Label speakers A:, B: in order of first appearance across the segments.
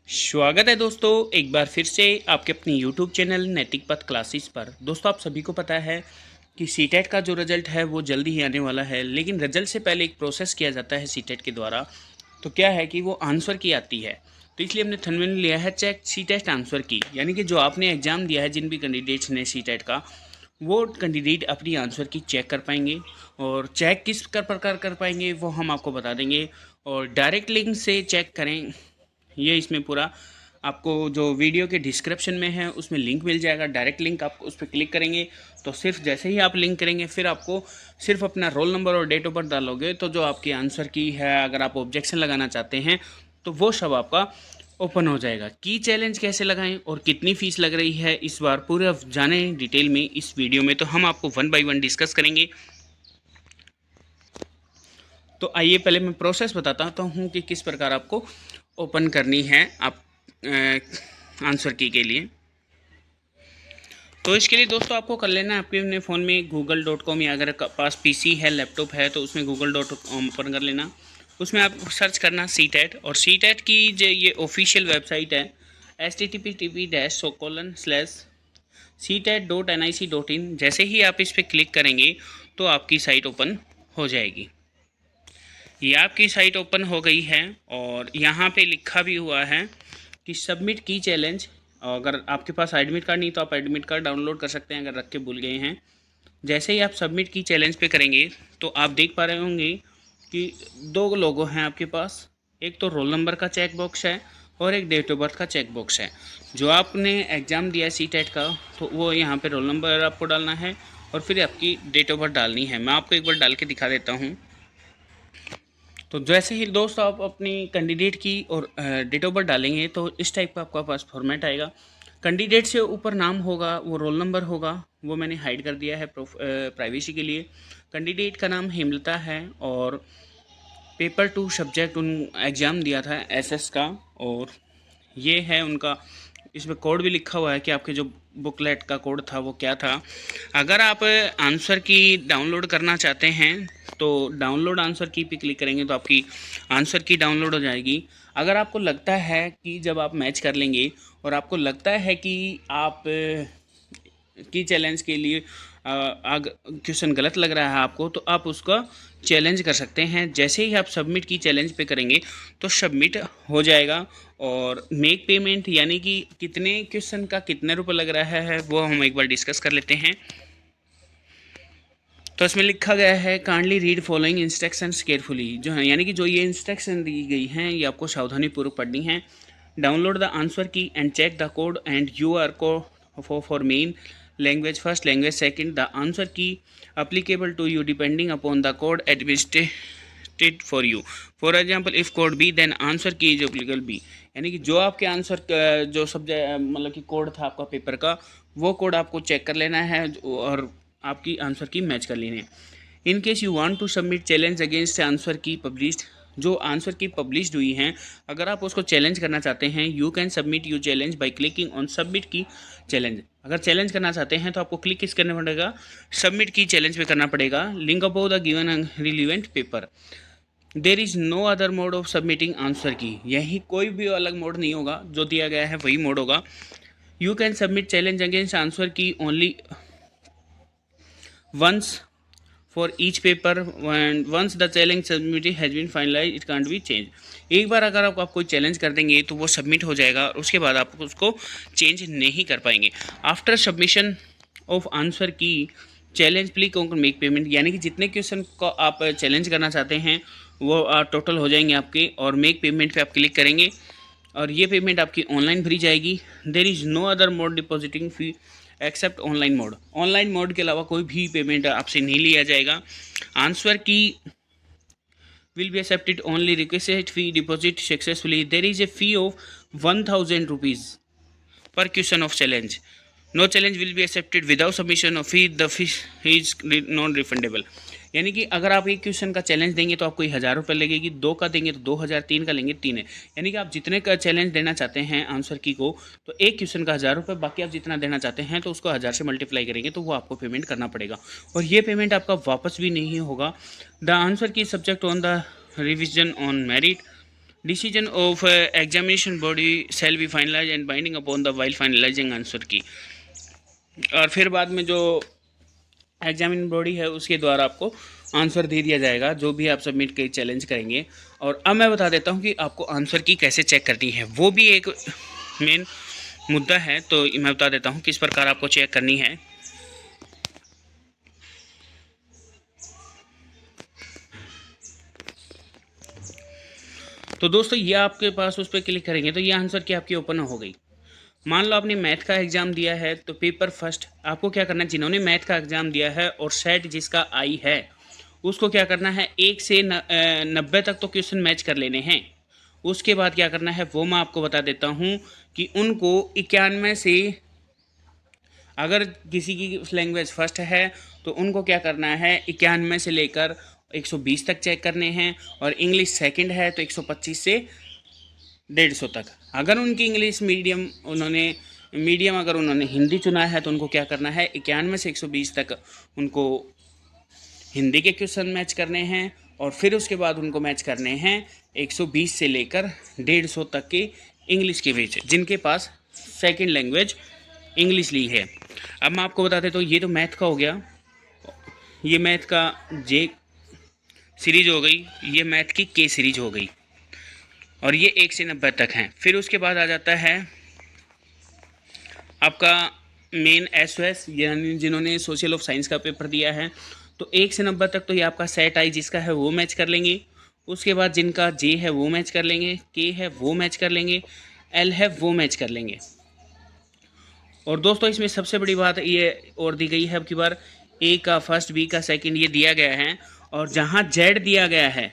A: स्वागत है दोस्तों एक बार फिर से आपके अपनी यूट्यूब चैनल नैतिक पथ क्लासेस पर। दोस्तों आप सभी को पता है कि सीटेट का जो रिज़ल्ट है वो जल्दी ही आने वाला है, लेकिन रिज़ल्ट से पहले एक प्रोसेस किया जाता है सीटेट के द्वारा। तो क्या है कि वो आंसर की आती है, तो इसलिए हमने थंबनेल लिया है चेक सीटेट आंसर की, यानी कि जो आपने एग्ज़ाम दिया है, जिन भी कैंडिडेट्स ने सीटेट का, वो कैंडिडेट अपनी आंसर की चेक कर पाएंगे। और चेक किस प्रकार कर पाएंगे वो हम आपको बता देंगे। और डायरेक्ट लिंक से चेक करें, ये इसमें पूरा आपको जो वीडियो के डिस्क्रिप्शन में है उसमें लिंक मिल जाएगा। डायरेक्ट लिंक आप उस पर क्लिक करेंगे तो सिर्फ जैसे ही आप लिंक करेंगे फिर आपको सिर्फ अपना रोल नंबर और डेट ऑफ बर्थ डालोगे तो जो आपकी आंसर की है, अगर आप ऑब्जेक्शन लगाना चाहते हैं तो वो सब आपका ओपन हो जाएगा। की चैलेंज कैसे लगाएं और कितनी फ़ीस लग रही है इस बार पूरा जाने डिटेल में इस वीडियो में, तो हम आपको 1 बाय 1 डिस्कस करेंगे। तो आइए पहले मैं प्रोसेस बताता हूँ कि किस प्रकार आपको ओपन करनी है आप आंसर की के लिए। तो इसके लिए दोस्तों आपको कर लेना है आपके अपने फ़ोन में google.com, या अगर पास पीसी है, लैपटॉप है, तो उसमें google.com ओपन कर लेना। उसमें आप सर्च करना सीटेट, और सीटेट की जो ये ऑफिशियल वेबसाइट है http://ctet.nic.in। जैसे ही आप इस पर क्लिक करेंगे तो आपकी साइट ओपन हो जाएगी। ये आपकी साइट ओपन हो गई है और यहाँ पे लिखा भी हुआ है कि सबमिट की चैलेंज। अगर आपके पास एडमिट कार्ड नहीं तो आप एडमिट कार्ड डाउनलोड कर सकते हैं अगर रख के भूल गए हैं। जैसे ही आप सबमिट की चैलेंज पे करेंगे तो आप देख पा रहे होंगे कि दो लोगो हैं आपके पास। एक तो रोल नंबर का चेक बॉक्स है और एक डेट ऑफ बर्थ का चेक बॉक्स है। जो आपने एग्ज़ाम दिया सीटेट का तो वो यहाँ पे रोल नंबर आपको डालना है और फिर आपकी डेट ऑफ बर्थ डालनी है। मैं आपको एक बार डाल के दिखा देता हूँ। तो जैसे ही दोस्त आप अपनी कैंडिडेट की और डेट ऑफ बर्थ डालेंगे तो इस टाइप का आपका पास फॉर्मेट आएगा। कैंडिडेट से ऊपर नाम होगा, वो रोल नंबर होगा, वो मैंने हाइड कर दिया है प्राइवेसी के लिए। कैंडिडेट का नाम हेमलता है और पेपर 2 सब्जेक्ट उन एग्ज़ाम दिया था एसएस का, और ये है उनका। इसमें कोड भी लिखा हुआ है कि आपके जो बुकलेट का कोड था वो क्या था। अगर आप आंसर की डाउनलोड करना चाहते हैं तो डाउनलोड आंसर की पे क्लिक करेंगे तो आपकी आंसर की डाउनलोड हो जाएगी। अगर आपको लगता है कि जब आप मैच कर लेंगे और आपको लगता है कि आप की चैलेंज के लिए क्वेश्चन गलत लग रहा है आपको, तो आप उसका चैलेंज कर सकते हैं। जैसे ही आप सबमिट की चैलेंज पे करेंगे तो सबमिट हो जाएगा। और मेक पेमेंट यानी कि कितने क्वेश्चन का कितने रुपए लग रहा है वो हम एक बार डिस्कस कर लेते हैं। तो इसमें लिखा गया है kindly read following instructions carefully, जो है यानी कि जो ये इंस्ट्रक्शन दी गई हैं ये आपको सावधानी पूर्वक पढ़नी है। Download the answer key and check the code and you are code for main language first, language second. The answer key applicable to you depending upon the code administrated for you. For example if code B then answer key is applicable B, यानी कि जो आपके answer जो subject मतलब कि code था आपका paper का, वो कोड आपको चेक कर लेना है और आपकी आंसर की मैच कर लेनी है। In case you want to submit challenge against answer key published, जो आंसर की पब्लिश्ड हुई हैं, अगर आप उसको चैलेंज करना चाहते हैं, you can submit you challenge by clicking on submit key challenge. अगर चैलेंज करना चाहते हैं तो आपको क्लिक किस करना पड़ेगा, सबमिट की चैलेंज पे करना पड़ेगा। Link above the given relevant paper. There is no other mode of submitting answer key, यही कोई भी अलग मोड नहीं होगा, जो दिया गया है वही मोड होगा। You can submit challenge against answer की only once for each paper and once the challenge submitted has been finalized it can't be changed। एक बार अगर आप कोई चैलेंज कर देंगे तो वो सबमिट हो जाएगा और उसके बाद आप उसको चेंज नहीं कर पाएंगे। आफ्टर सबमिशन ऑफ आंसर की चैलेंज प्लीज मेक पेमेंट, यानी कि जितने क्वेश्चन को आप चैलेंज करना चाहते हैं वो टोटल हो जाएंगे आपके, और मेक पेमेंट पे आप क्लिक करेंगे और ये पेमेंट आपकी ऑनलाइन भरी जाएगी। There is no other mode depositing fee except online mode, online mode के अलावा कोई भी पेमेंट आपसे नहीं लिया जाएगा। आंसर की will be accepted only requested fee deposit successfully। there is a fee of 1000 rupees per question of challenge। no challenge will be accepted without submission of fee, the fee is non refundable। यानी कि अगर आप एक question का challenge देंगे तो आपको 1000 रुपये लगेगी, 2 का देंगे तो 2000, 3 का लेंगे 3 है। यानी कि आप जितने का चैलेंज देना चाहते हैं आंसर की को, तो एक क्वेश्चन का 1000 रुपये, बाकी आप जितना देना चाहते हैं तो उसको 1000 से मल्टीप्लाई करेंगे तो वो आपको पेमेंट करना पड़ेगा, और ये पेमेंट आपका वापस भी नहीं होगा। The answer key subject on the revision on merit. Decision of examination body shall be finalize and binding upon the while finalizing answer key. और फिर बाद में जो एग्जामिनेशन बॉडी है उसके द्वारा आपको आंसर दे दिया जाएगा जो भी आप सबमिट के चैलेंज करेंगे। और अब मैं बता देता हूँ कि आपको आंसर की कैसे चेक करनी है, वो भी एक मेन मुद्दा है। तो मैं बता देता हूँ किस प्रकार आपको चेक करनी है। तो दोस्तों ये आपके पास उस पर क्लिक करेंगे तो ये आंसर की आपकी ओपन हो गई। मान लो आपने मैथ का एग्ज़ाम दिया है तो पेपर फर्स्ट आपको क्या करना है, जिन्होंने मैथ का एग्ज़ाम दिया है और सेट जिसका आई है उसको क्या करना है 1 से 90 तक तो क्वेश्चन मैच कर लेने हैं। उसके बाद क्या करना है वो मैं आपको बता देता हूँ कि उनको 91 से, अगर किसी की लैंग्वेज फर्स्ट है तो उनको क्या करना है 91 से लेकर 120 तक चेक करने हैं, और इंग्लिश सेकंड है तो 125 से 150 तक। अगर उनकी इंग्लिश मीडियम अगर उन्होंने हिंदी चुना है तो उनको क्या करना है 91 से 120 तक उनको हिंदी के क्वेश्चन मैच करने हैं, और फिर उसके बाद उनको मैच करने हैं 120 से लेकर 150 तक के इंग्लिश के बीच जिनके पास सेकंड लैंग्वेज इंग्लिश ली है। अब मैं आपको बता देता हूँ ये तो मैथ का हो गया, ये मैथ का जे सीरीज हो गई, ये मैथ की के सीरीज हो गई, और ये 1 से 90 तक हैं। फिर उसके बाद आ जाता है आपका मेन SOS, यानी जिन्होंने सोशल ऑफ साइंस का पेपर दिया है तो 1 से 90 तक तो ये आपका सेट आई जिसका है वो मैच कर लेंगे। उसके बाद जिनका जे है वो मैच कर लेंगे, के है वो मैच कर लेंगे, एल है वो मैच कर लेंगे। और दोस्तों इसमें सबसे बड़ी बात ये और दी गई है अब की बार ए का फर्स्ट, बी का सेकंड ये दिया गया है, और जहाँ जेड दिया गया है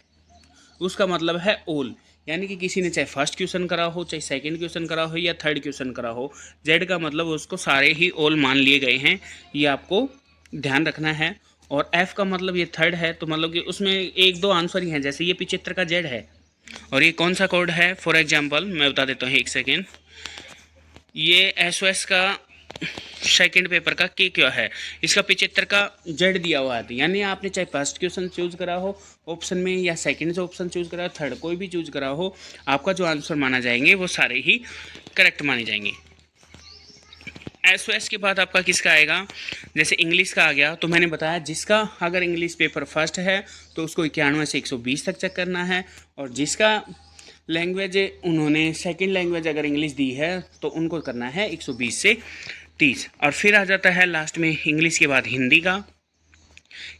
A: उसका मतलब है ऑल, यानी कि किसी ने चाहे फर्स्ट क्वेश्चन करा हो, चाहे सेकंड क्वेश्चन करा हो या थर्ड क्वेश्चन करा हो, जेड का मतलब उसको सारे ही ऑल मान लिए गए हैं, ये आपको ध्यान रखना है। और एफ का मतलब ये थर्ड है तो मतलब कि उसमें 1-2 आंसर ही हैं, जैसे ये 75 का जेड है, और ये कौन सा कोड है फॉर एग्जाम्पल मैं बता देता हूँ 1 सेकेंड। ये SOS का सेकंड पेपर का के क्या है, इसका 75 का जेड दिया हुआ है, यानी आपने चाहे फर्स्ट क्वेश्चन चूज करा हो ऑप्शन में या सेकंड से ऑप्शन चूज करा हो, थर्ड कोई भी चूज करा हो, आपका जो आंसर माना जाएंगे वो सारे ही करेक्ट माने जाएंगे। SOS के बाद आपका किसका आएगा, जैसे इंग्लिश का आ गया तो मैंने बताया जिसका अगर इंग्लिश पेपर फर्स्ट है तो उसको 91 से 120 तक चेक करना है, और जिसका लैंग्वेज उन्होंने सेकंड लैंग्वेज अगर इंग्लिश दी है तो उनको करना है 120 से 30। और फिर आ जाता है लास्ट में इंग्लिश के बाद हिंदी का।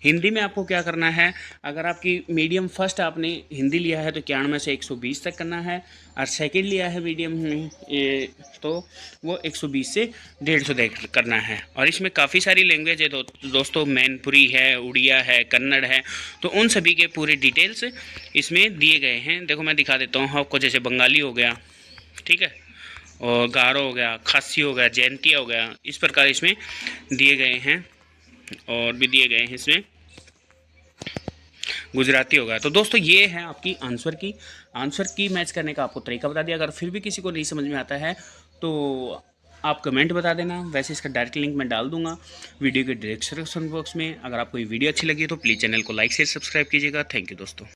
A: हिंदी में आपको क्या करना है, अगर आपकी मीडियम फर्स्ट आपने हिंदी लिया है तो 91 से 120 तक करना है, और सेकंड लिया है मीडियम में तो वो 120 से 150 करना है। और इसमें काफ़ी सारी लैंग्वेज है दोस्तों, मैनपुरी है, उड़िया है, कन्नड़ है, तो उन सभी के पूरे डिटेल्स इसमें दिए गए हैं। देखो मैं दिखा देता हूँ आपको, जैसे बंगाली हो गया, ठीक है, और गारो हो गया, खासी हो गया, जयंतिया हो गया, इस प्रकार इसमें दिए गए हैं, और भी दिए गए हैं इसमें गुजराती होगा। तो दोस्तों ये है आपकी आंसर की मैच करने का आपको तरीका बता दिया। अगर फिर भी किसी को नहीं समझ में आता है तो आप कमेंट बता देना, वैसे इसका डायरेक्ट लिंक मैं डाल दूंगा वीडियो के डिस्क्रिप्शन बॉक्स में। अगर आपको ये वीडियो अच्छी लगी तो प्लीज़ चैनल को लाइक शेयर सब्सक्राइब कीजिएगा। थैंक यू दोस्तों।